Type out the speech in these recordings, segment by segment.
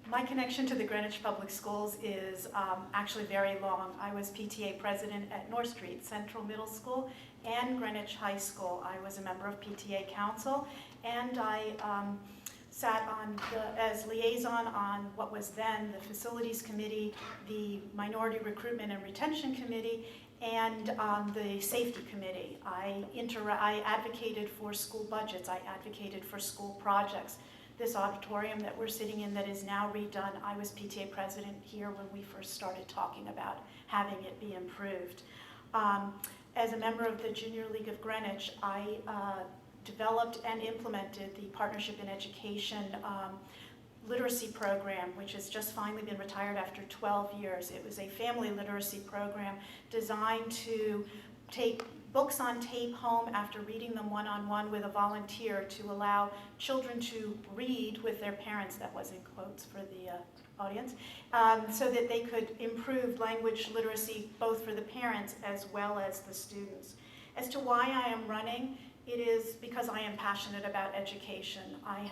My connection to the Greenwich Public Schools is actually very long. I was PTA president at North Street Central Middle School and Greenwich High School. I was a member of PTA Council, and I sat on as liaison on what was then the Facilities Committee, the Minority Recruitment and Retention Committee, and the Safety Committee. I advocated for school budgets. I advocated for school projects. This auditorium that we're sitting in that is now redone, I was PTA president here when we first started talking about having it be improved. As a member of the Junior League of Greenwich, I developed and implemented the Partnership in Education literacy program, which has just finally been retired after 12 years. It was a family literacy program designed to take books on tape home after reading them one-on-one with a volunteer to allow children to read with their parents, that was in quotes for the audience, so that they could improve language literacy both for the parents as well as the students. As to why I am running, it is because I am passionate about education. I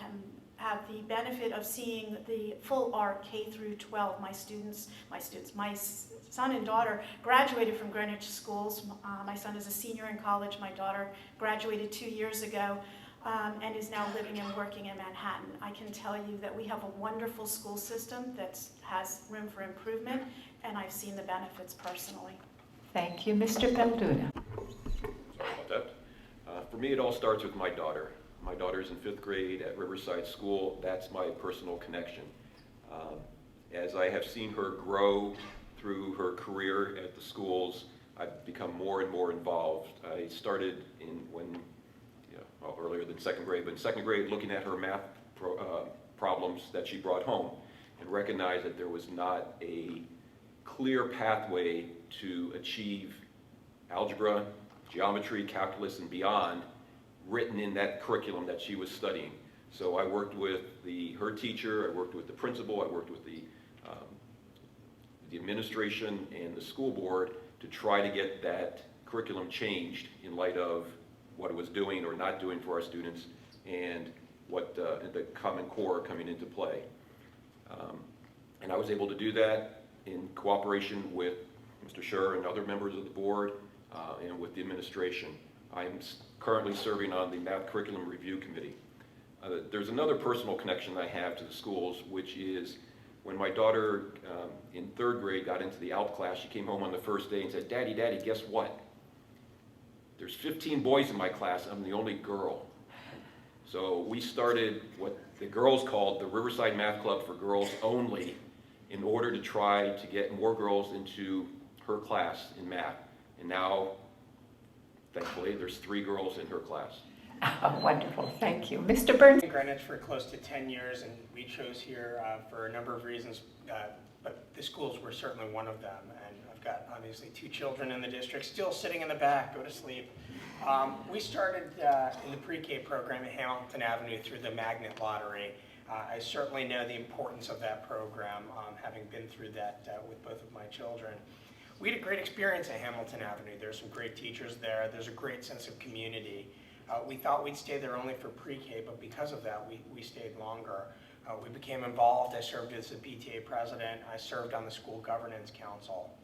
have the benefit of seeing the full arc K through 12. My son and daughter graduated from Greenwich schools. My son is a senior in college. My daughter graduated 2 years ago and is now living and working in Manhattan. I can tell you that we have a wonderful school system that has room for improvement, and I've seen the benefits personally. Thank you. Mr. Balduna. Sorry about that. For me, it all starts with my daughter. My daughter's in 5th grade at Riverside School. That's my personal connection. As I have seen her grow through her career at the schools, I've become more and more involved. I started earlier than 2nd grade, but in 2nd grade looking at her math problems that she brought home and recognized that there was not a clear pathway to achieve algebra, geometry, calculus, and beyond written in that curriculum that she was studying. So I worked with her teacher, I worked with the principal, I worked with the administration and the school board to try to get that curriculum changed in light of what it was doing or not doing for our students and what the Common Core coming into play. And I was able to do that in cooperation with Mr. Scher and other members of the board and with the administration. I'm currently serving on the Math Curriculum Review Committee. There's another personal connection I have to the schools, which is when my daughter in 3rd grade got into the ALP class, she came home on the first day and said, Daddy, guess what? There's 15 boys in my class, I'm the only girl. So we started what the girls called the Riverside Math Club for Girls Only in order to try to get more girls into her class in math. And now, thankfully, there's 3 girls in her class. Oh, wonderful, thank you. Mr. Burns? In Greenwich for close to 10 years, and we chose here for a number of reasons, but the schools were certainly one of them. And I've got obviously 2 children in the district, still sitting in the back, go to sleep. We started in the pre-K program at Hamilton Avenue through the Magnet Lottery. I certainly know the importance of that program, having been through that with both of my children. We had a great experience at Hamilton Avenue. There's some great teachers there. There's a great sense of community. We thought we'd stay there only for pre-K, but because of that, we stayed longer. We became involved. I served as the PTA president. I served on the school governance council.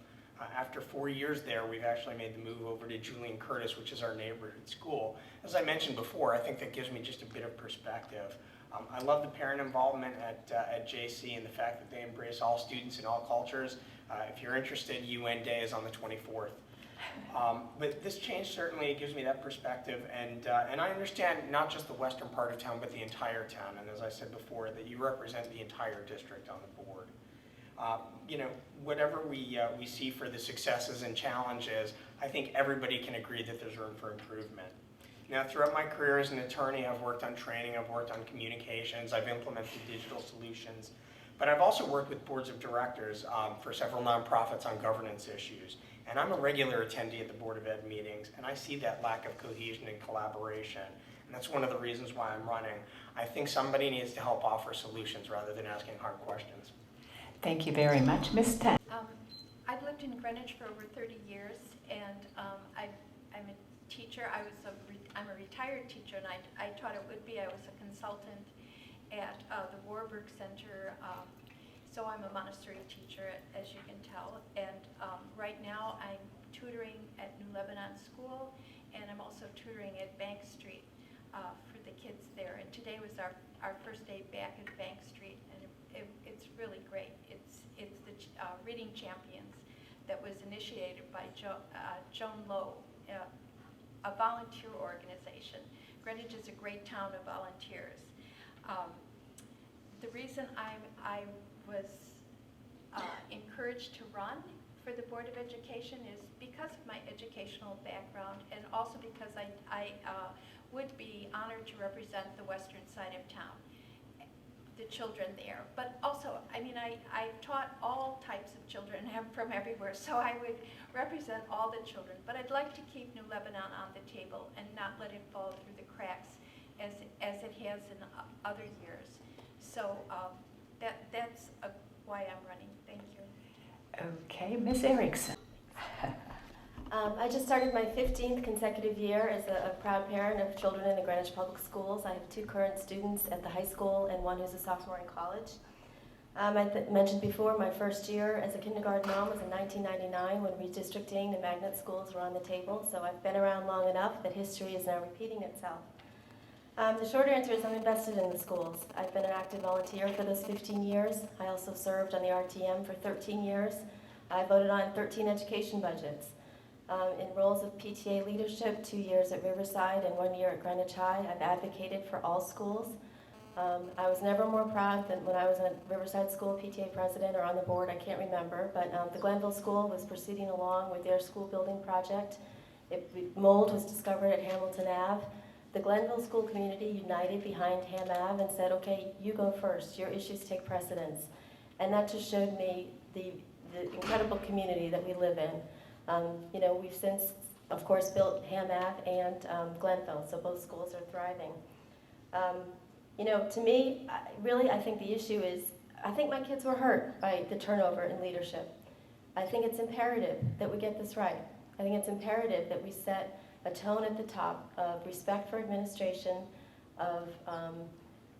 After 4 years there, we've actually made the move over to Julian Curtis, which is our neighborhood school. As I mentioned before, I think that gives me just a bit of perspective. I love the parent involvement at JC and the fact that they embrace all students and all cultures. If you're interested, UN Day is on the 24th. But this change certainly gives me that perspective, and I understand not just the western part of town, but the entire town. And as I said before, that you represent the entire district on the board. You know, whatever we see for the successes and challenges, I think everybody can agree that there's room for improvement. Now, throughout my career as an attorney, I've worked on training, I've worked on communications, I've implemented digital solutions, but I've also worked with boards of directors for several nonprofits on governance issues. And I'm a regular attendee at the Board of Ed meetings, and I see that lack of cohesion and collaboration. And that's one of the reasons why I'm running. I think somebody needs to help offer solutions rather than asking hard questions. Thank you very much. Ms. Tan. I've lived in Greenwich for over 30 years, and I'm a teacher. I'm a retired teacher, and I taught at Whitby. I was a consultant at the Warburg Center So I'm a Montessori teacher, as you can tell, and right now I'm tutoring at New Lebanon School, and I'm also tutoring at Bank Street for the kids there. And today was our first day back at Bank Street, and it's really great. It's the Reading Champions that was initiated by Joan Lowe, a volunteer organization. Greenwich is a great town of volunteers. The reason I was encouraged to run for the Board of Education is because of my educational background, and also because I would be honored to represent the western side of town, the children there. But also, I mean, I've taught all types of children from everywhere, so I would represent all the children. But I'd like to keep New Lebanon on the table and not let it fall through the cracks as it has in other years. So that's why I'm running. Thank you. Okay, Ms. Erickson. I just started my 15th consecutive year as a proud parent of children in the Greenwich Public Schools. I have 2 current students at the high school and 1 who's a sophomore in college. I mentioned before, my first year as a kindergarten mom was in 1999 when redistricting and magnet schools were on the table. So I've been around long enough that history is now repeating itself. The short answer is I'm invested in the schools. I've been an active volunteer for those 15 years. I also served on the RTM for 13 years. I voted on 13 education budgets. In roles of PTA leadership, 2 years at Riverside and 1 year at Greenwich High, I've advocated for all schools. I was never more proud than when I was a Riverside School PTA president or on the board, I can't remember, but the Glenville School was proceeding along with their school building project. Mold was discovered at Hamilton Ave. The Glenville school community united behind Ham Ave and said, okay, you go first, your issues take precedence. And that just showed me the incredible community that we live in. You know, we've since, of course, built Ham Ave and Glenville, so both schools are thriving. You know, to me, I think the issue is, I think my kids were hurt by the turnover in leadership. I think it's imperative that we get this right. I think it's imperative that we set a tone at the top of respect for administration, of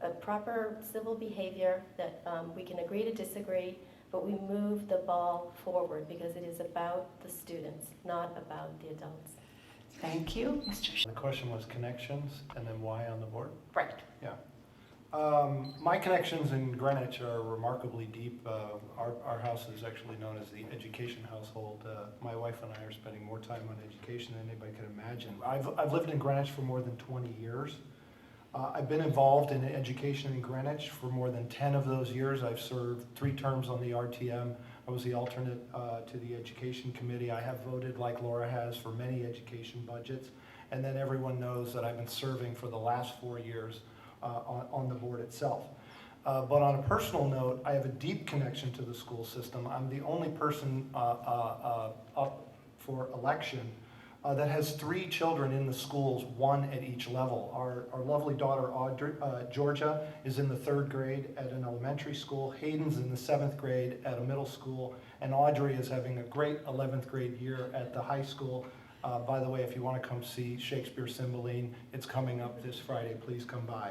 a proper civil behavior, that we can agree to disagree, but we move the ball forward because it is about the students, not about the adults. Thank you, Mr. The question was connections and then why on the board? Right. Yeah. My connections in Greenwich are remarkably deep. Our house is actually known as the education household. My wife and I are spending more time on education than anybody could imagine. I've lived in Greenwich for more than 20 years. I've been involved in education in Greenwich for more than 10 of those years. I've served 3 terms on the RTM. I was the alternate to the Education Committee. I have voted, like Laura has, for many education budgets. And then everyone knows that I've been serving for the last 4 years on the board itself. But on a personal note, I have a deep connection to the school system. I'm the only person up for election that has 3 children in the schools, 1 at each level. Our lovely daughter, Georgia, is in the 3rd grade at an elementary school. Hayden's in the 7th grade at a middle school. And Audrey is having a great 11th grade year at the high school. By the way, if you want to come see Shakespeare Cymbeline, it's coming up this Friday. Please come by.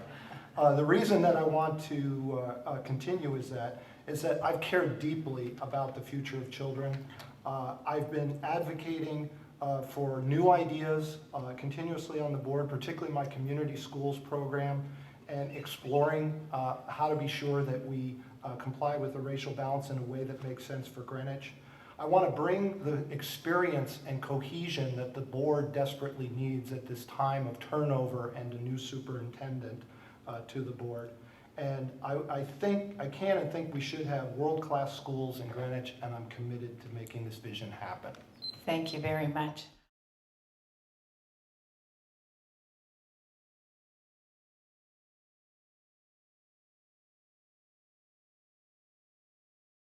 The reason that I want to continue is that I've cared deeply about the future of children. I've been advocating for new ideas continuously on the board, particularly my community schools program, and exploring how to be sure that we comply with the racial balance in a way that makes sense for Greenwich. I want to bring the experience and cohesion that the board desperately needs at this time of turnover and a new superintendent to the board. And I think we should have world-class schools in Greenwich, and I'm committed to making this vision happen. Thank you very much.